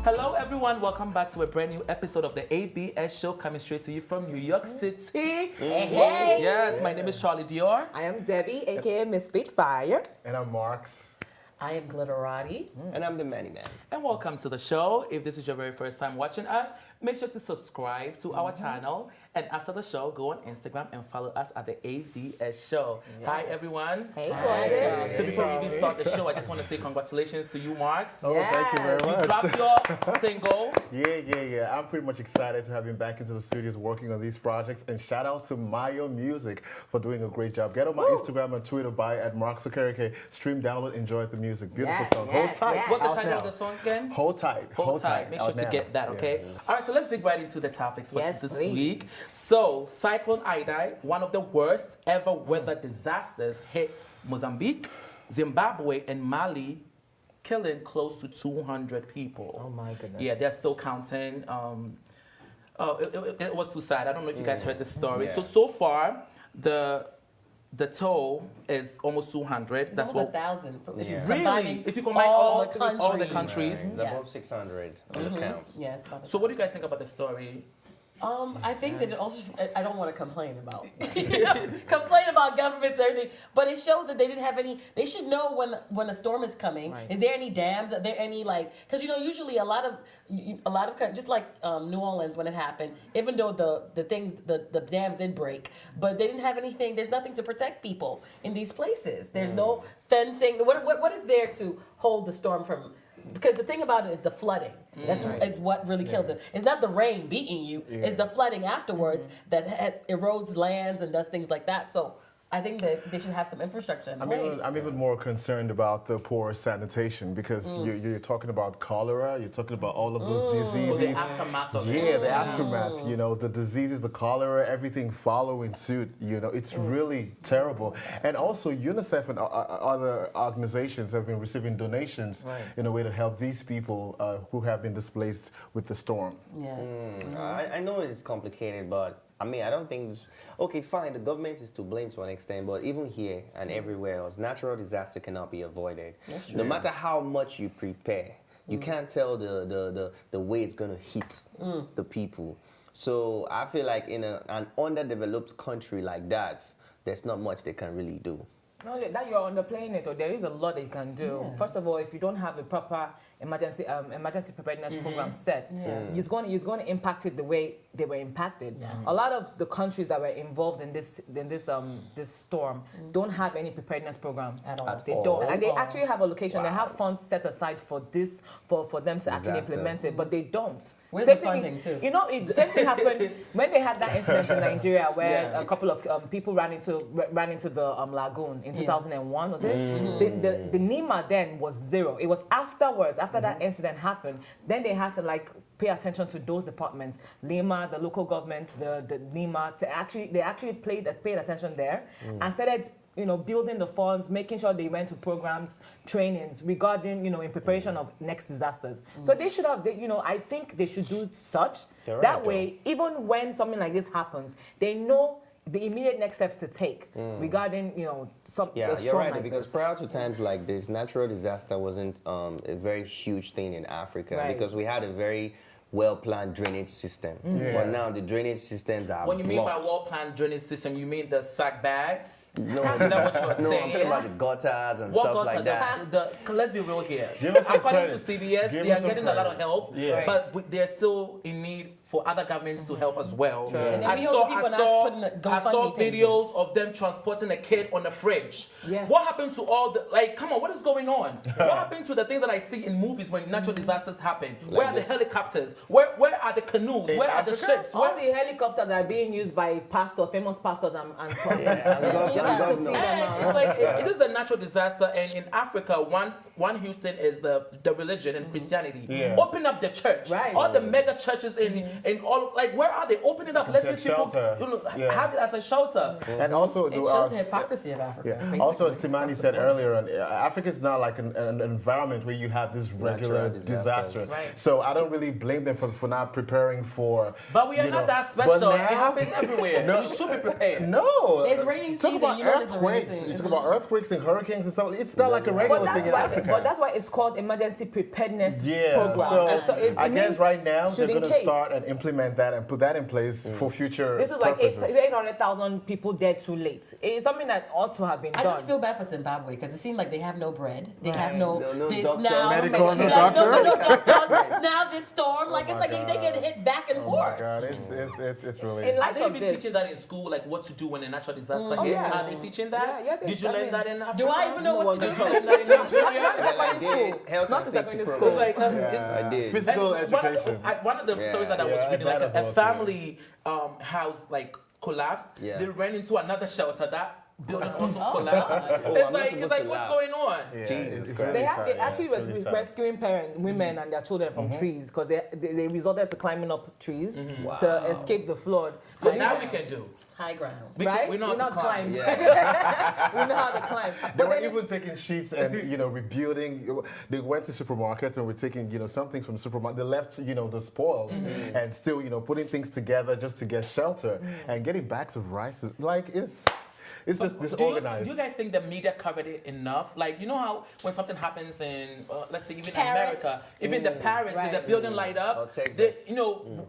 Hello, everyone. Welcome back to a brand new episode of the ABS Show, coming straight to you from New York City. Hey. Yes, my name is Charlie Dior. I am Debbie, aka Miss Spitfire. And I'm Marks. I am Glitterati. And I'm the Manny Man. And welcome to the show. If this is your very first time watching us, make sure to subscribe to our channel. And after the show, go on Instagram and follow us at the ABS Show. Yes. Hi, everyone. Hey, gorgeous. So before we even start the show, I just want to say congratulations to you, Marks. Oh, thank you very You much. dropped your single. Yeah. I'm pretty much excited to have him back into the studios working on these projects. And shout out to Mayo Music for doing a great job. Get on my Instagram and Twitter by @MarksOkereke. Stream, download, enjoy the music. Beautiful song. Hold tight. yes. What's the Out title now. of the song again? Hold tight. Hold tight. Make sure Out to now. get that, okay? Yeah. All right, so let's dig right into the topics for Yes, this please. week. So, Cyclone Idai, one of the worst ever weather disasters, hit Mozambique, Zimbabwe, and Mali, killing close to 200 people. Oh my goodness. Yeah, they're still counting. It was too sad. I don't know if you guys heard the story. Yeah. So far, the toll is almost 200. That's That's almost what. 1,000. If you Yeah. combining If you combine all the all the countries. countries. It's above 600 on the count. Yeah, it's about So, what do you guys think about the story? I think that it also, I don't want to complain about, complain about governments and everything, but it shows that they didn't have any, they should know when a storm is coming. Right. Is there any dams? Are there any because usually a lot of, just like New Orleans when it happened, even though the dams did break, but they didn't have anything, there's nothing to protect people in these places. There's no fencing. What is there to hold the storm from? Because the thing about it is the flooding. That's is what really kills it. It's not the rain beating you. It's the flooding afterwards that erodes lands and does things like that. So I think that they should have some infrastructure in place. I'm even more concerned about the poor sanitation because you're talking about cholera, you're talking about all of those Or diseases. the aftermath of it. Yeah, the aftermath, the diseases, the cholera, everything following suit, it's really terrible. And also UNICEF and other organizations have been receiving donations in a way to help these people who have been displaced with the storm. Yeah. I know it's complicated, but I mean, I don't think. Okay, fine. The government is to blame to an extent, but even here and everywhere else, natural disaster cannot be avoided. No matter how much you prepare, you can't tell the way it's going to hit the people. So I feel like in an underdeveloped country like that, there's not much they can really do. No, that you're underplaying it, or there is a lot that you can do. Yeah. First of all, if you don't have a proper emergency preparedness program set, it's going to impact it the way they were impacted. Yes. A lot of the countries that were involved in this storm don't have any preparedness program At all. They all. don't, and they At all. actually have a location. They have funds set aside for this for them to actually Disaster. implement it, but they don't. Where's Same the thing funding, too? The same thing happened when they had that incident in Nigeria where a couple of people ran into the lagoon in 2001, was it? The NEMA then was zero. It was afterwards, after that incident happened, then they had to pay attention to those departments, NEMA, the local government, the NEMA, they actually paid attention there and started building the funds, making sure they went to programs, trainings regarding, in preparation of next disasters. So they should have, I think they should do such. You're That right, way, even when something like this happens, they know the immediate next steps to take regarding, Yeah, a you're storm right, like because this. prior to times like this, natural disaster wasn't a very huge thing in Africa Right. because we had a very well-planned drainage system. But now the drainage systems are When you mean by blocked. well-planned drainage system, you mean the sack bags? No, Is that what you're no, saying? I'm talking about the gutters and What stuff got like that. let's be real here. Give us some According to credit. CBS, Give they us are some getting a lot of credit. help, Yeah. but they're still in need for other governments to help as well. And then we hope the people not putting the I saw GoFundMe pages. videos of them transporting a kid on a fridge. Yeah. What happened to all the, come on, what is going on? What happened to the things that I see in movies when natural disasters happen? Where are the this. helicopters? Where are the canoes? In Where are the Africa? ships? All the helicopters are being used by famous pastors and It's like it is a natural disaster, and in Africa, one huge thing is the religion and Christianity. Yeah. Open up the church. Right. All the mega churches and all like where are they? Open it up. Let these people Shelter. have it as a shelter. And also, It shows the hypocrisy of Africa. yeah. Also, as Timani said earlier, Africa is not like an environment where you have this regular disasters. Right. So I don't really blame them for not preparing for. But we are not that special. It happens everywhere. No. You should be prepared. No. It's raining Talk season. about You know there's a rainy earthquakes. season. You talk about earthquakes and hurricanes and stuff. It's not like a regular thing in Africa. But that's why it's called emergency preparedness program. So, And so I guess right now they're should in going to case. start and implement that and put that in place for future. This is like purposes. 800,000 people dead too late. It's something that ought to have been I done. just feel bad for Zimbabwe because it seems like they have no bread. They have no this doctor. now. Medical, no like, doctor. No doctors. Now this storm, like it's my like they get hit back and Oh my forth. God, it's really. In Are light they of even this, teaching that in school, like what to do when a natural disaster hits? yeah. Are they teaching that? Yeah, Did you learn that in Africa? Do I even know what to do? Did you learn that in Nigeria? I did. Health Not and the safety secondary program. school. It's like Yeah. I did. Physical And education. One of the stories that I was reading, like that a as well, family house like collapsed. Yeah. They ran into another shelter. That building also collapsed. Oh, It's I'm not like supposed to what's laugh. going on? Yeah, Jesus it's Christ. really they sad, actually it's really sad. rescuing women and their children from trees because they resorted to climbing up trees to escape the flood. But now we can do. High ground. Right? We know how to climb. Yeah. We know how to climb. They But were then even taking sheets and rebuilding. They went to supermarkets and were taking some things from the supermarket. They left the spoils and still putting things together just to get shelter and getting bags of rice. Like it's just disorganized. Do you guys think the media covered it enough? Like, you know how when something happens in, let's say, even Paris. America, even the Paris, did the building light up? Or Texas.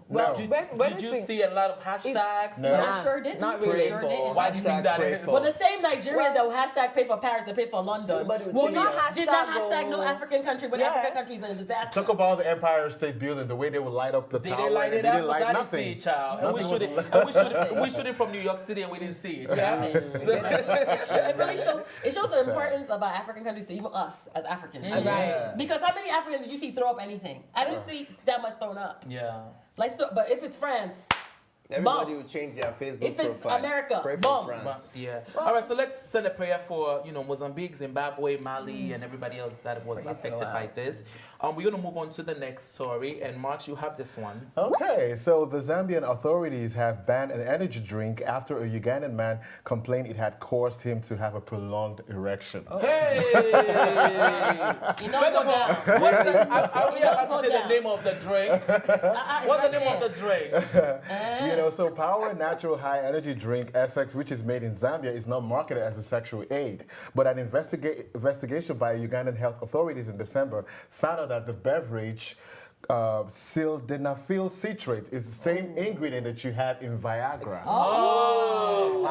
Well, did when you this see a lot of hashtags? No. I sure didn't. Not really. Sure didn't. Why do you think that Pray is? for. Well, the same Nigerians that will hashtag pay for Paris, they pay for London. Everybody would Will change not it. did not Hashtag hashtag no or- African country when Yeah. African country is in a disaster. Talk about the Empire State Building, the way they would light up the They tower. didn't light and it they up didn't because light I didn't see nothing. it, child. And we Nothing should was we shoot it from New York City and we didn't see it, child. Yeah. It really shows the importance of our African countries to even us as Africans. Right. Because how many Africans did you see throw up anything? I didn't see that much thrown up. Yeah. Like, but if it's France, Everybody Bomb. will change their Facebook If it's profile. America, Pray for bomb. France. Yeah. All right, so let's send a prayer for, Mozambique, Zimbabwe, Mali, and everybody else that was Praise affected God. by this. We're going to move on to the next story. And March, you have this one. Okay, so the Zambian authorities have banned an energy drink after a Ugandan man complained it had caused him to have a prolonged erection. Hey! you know, First of all, are we about Go to say the down. name of the drink? What's the name of the drink? So Power Natural High Energy Drink Essex, which is made in Zambia, is not marketed as a sexual aid. But an investigation by Ugandan health authorities in December found out that the beverage sildenafil citrate is the same ingredient that you have in Viagra.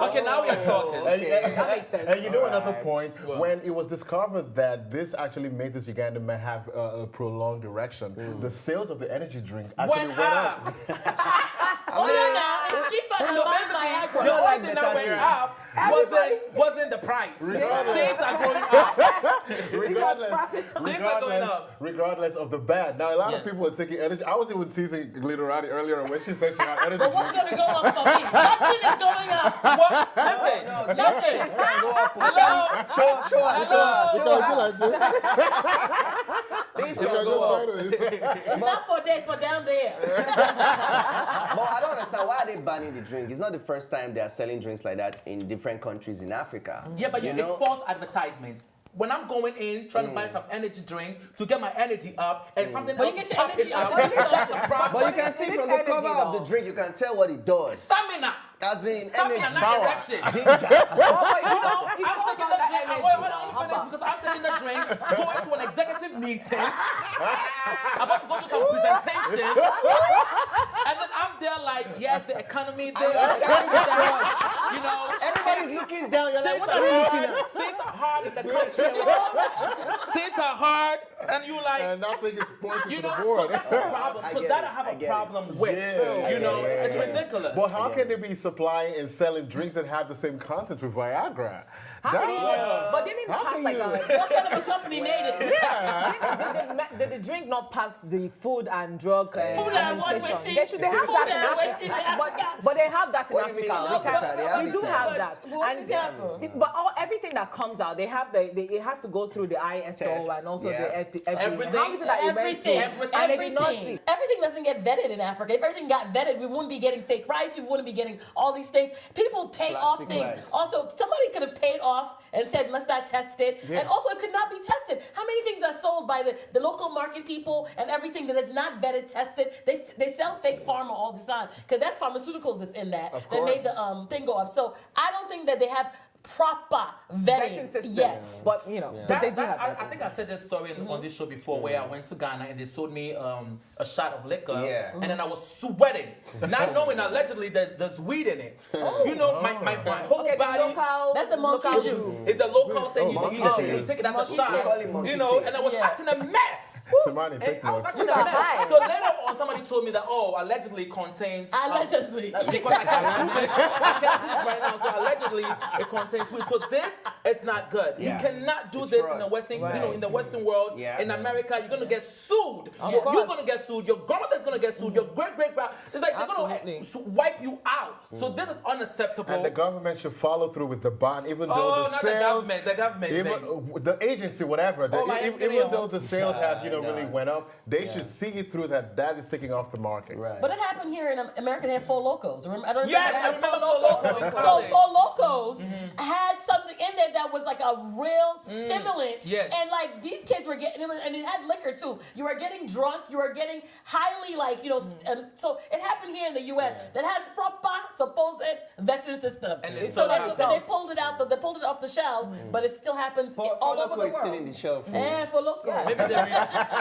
Okay, now we are talking. That makes sense. And another point, when it was discovered that this actually made this Ugandan man have a prolonged erection, the sales of the energy drink actually went up. Oh, yeah, now it's cheaper than So buying basically, Viagra. the only like thing the that went tattoo. up wasn't the price. Things are going up. Regardless of the bad. Now, a lot of Yeah. people are taking energy. I was even teasing Glitterati earlier when she said she had energy But what's drink. going to go up for me? Nothing is going up. What? Listen, nothing. This can go up. Hello? Show us. like this. Things You can can go go up. sideways. It's not for this, for down there. But I don't understand why are they banning the drink? It's not the first time they are selling drinks like that in different countries in Africa. Yeah, but you it's know? false advertisements. When I'm going in trying to buy some energy drink to get my energy up and something But else you get is your popping energy up out, to do that's a something. problem. But you can see It from is the cover energy, of the though. drink, you can tell what it does. Stamina. As in Stamina, energy. not erection. Ginger. I'm taking the drink. Wait, hold on, let me finish because I'm taking the drink, going to an executive meeting, about to go to some presentation, and then I'm there like, yes, the economy, this, Everybody's looking down. You're like, things what are you looking are at? hard. Things are hard in the country. Things are hard, and you like. And nothing is pointing to the So board. that's a problem. I So get that it. I have I a get it. problem with. Yeah, It's ridiculous. But how can they be supplying and selling drinks that have the same content with Viagra? But they didn't How pass can like you- a... What kind of a company made it? Did the drink not pass the food and drug Food and what administration? waiting? They have Food that in and Africa. waiting in Africa. But they have that in What do you mean Africa. in Africa? They have We it do there. have that. What example? But everything that comes out, they have it has to go through the ISO Tests, and also yeah. the everything. How much that and they did not see. Everything doesn't get vetted in Africa. If everything got vetted, we wouldn't be getting fake rice. We wouldn't be getting all these things. People pay off things. Rice. Also, somebody could have paid off and said, let's not test it. And also, it could not be tested. How many things are sold by the local market people and everything that is not vetted, tested? They sell fake pharma all the time because that's pharmaceuticals that's in that made the thing go up. So I don't think that they have proper vetting system. Yes. But but they do have I think I said this story on this show before where I went to Ghana and they sold me a shot of liquor and then I was sweating, not knowing allegedly there's weed in it. You know, my whole body. That's the monkey juice. It's the local thing. You take it as a shot. You know, and I was acting a mess. Tamani, take I was notes. acting a mess. So later on, somebody told me that allegedly contains. Allegedly. Because I can't prove right now. So allegedly it contains weed. So this is not good. You cannot do this in the Western, in the Western world. In America, you're gonna get sued. You're gonna get sued. Your grandmother's gonna get sued. Your great grand. It's like they're gonna wipe you out. So this is unacceptable. And the government should follow through with the ban, even though the sales, the government, even the agency, whatever. Even though the sales have really went up, they should see it through that is taking off the market. Right. But it happened here in America. They had Four Locos. Remember? I don't Yes, I remember Four Locos. So Four Locos had something in there that was like a real stimulant. Yes. And like these kids were getting, and it had liquor too. You were getting drunk. You were getting highly so it happened here in the U.S. that has proper supposed vetting system. And so they pulled it out. They pulled it off the shelves, but it still happens all over the world. Is still in the shelf. And Four Locos.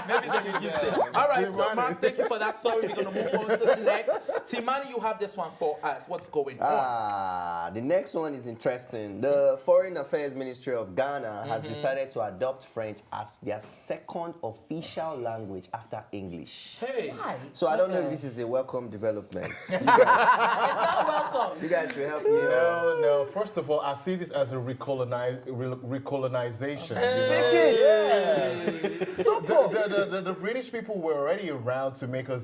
Maybe they reduced it. All right, so Max, thank you for that story. We're going to move on to the next. Timani, you have this one for us. What's going on? The next one is interesting. The Foreign Affairs Ministry of Ghana has decided to adopt French as their second official language after English. Hey. Why? So I don't know if this is a welcome development. It's not welcome. You guys should help me. No. First of all, I see this as a recolonization. The British people were already around to make us,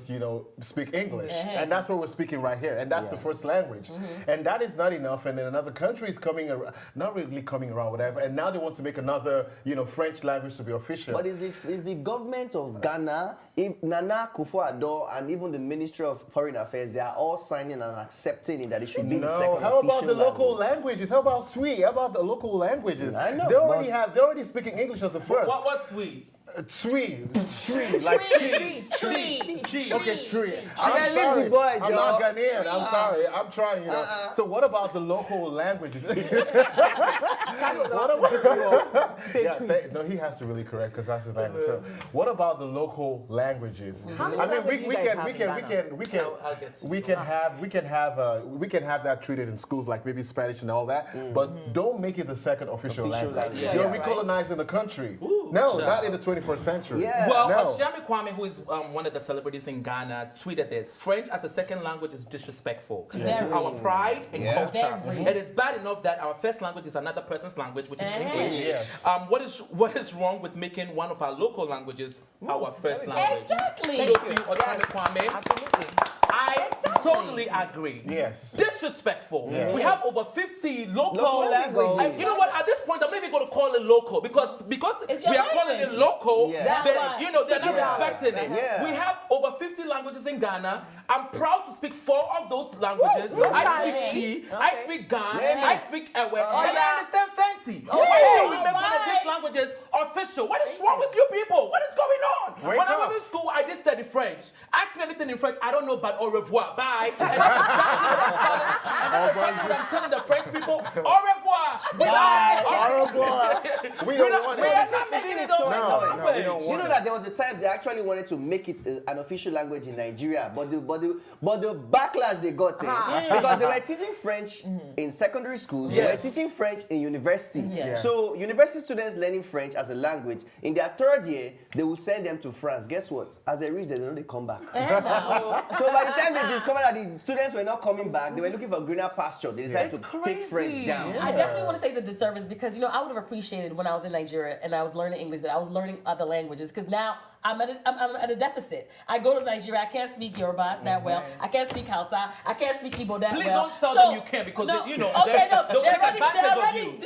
speak English, and that's what we're speaking right here, and that's the first language, and that is not enough. And then another country is coming, not really coming around, whatever, and now they want to make another, French language to be official. But is the government of Ghana, Nana Akufo-Addo, and even the Ministry of Foreign Affairs, they are all signing and accepting it that it should be the second how about official the local languages? How about Swi? How about the local languages? I know, they're already speaking English as the first. What's Swi? Tree, Tree. Okay, tree. I'm sorry. The boy, I'm not Ghanaian. I'm sorry. I'm trying, So what about the local languages? No, he has to really correct because that's his language. So what about the local languages? I mean, we can have that treated in schools like maybe Spanish and all that, but don't make it the second official language. You're recolonizing the country. No, not in the 21st century. Well, Chiame Kwame, who is one of the celebrities in Ghana, tweeted this: French as a second language is disrespectful to our pride and culture. It is bad enough that our first language is another person's language, which is English. What is wrong with making one of our local languages our first language? Exactly. Thank you, Chiame Kwame. Absolutely. I totally agree. Yes. Disrespectful. Yes. We have over 50 local languages. You know what? At this point, I'm not even going to call it local because we are calling it local. That's why. They're not respecting it. Yeah. We have over 50 languages in Ghana. I'm proud to speak 4 of those languages. I speak Chi, I speak Gan, I speak Ewe, and I understand Fenty. Why do we make one of these languages official? What is wrong with you people? What is going on? When I was in school, I did study French. Ask me anything in French, I don't know, but au revoir, bye. And I'm telling the French people, au revoir, bye. Au revoir. We don't want it. We are not making it official language. You know that there was a time they actually wanted to make it an official language in Nigeria, but the backlash they got because they were teaching French in secondary schools, they were teaching French in university. So university students learning French as a language, in their 3rd year, they will send them to France. Guess what? As they reach, they don't come back. So by the time they discovered that the students were not coming back, they were looking for greener pasture. They decided to take French down. I definitely want to say it's a disservice because, I would have appreciated when I was in Nigeria and I was learning English that I was learning other languages because now I'm at a deficit. I go to Nigeria, I can't speak Yoruba that well. I can't speak Hausa. I can't speak Igbo that well. Please don't tell them you can't because they'll take advantage of you.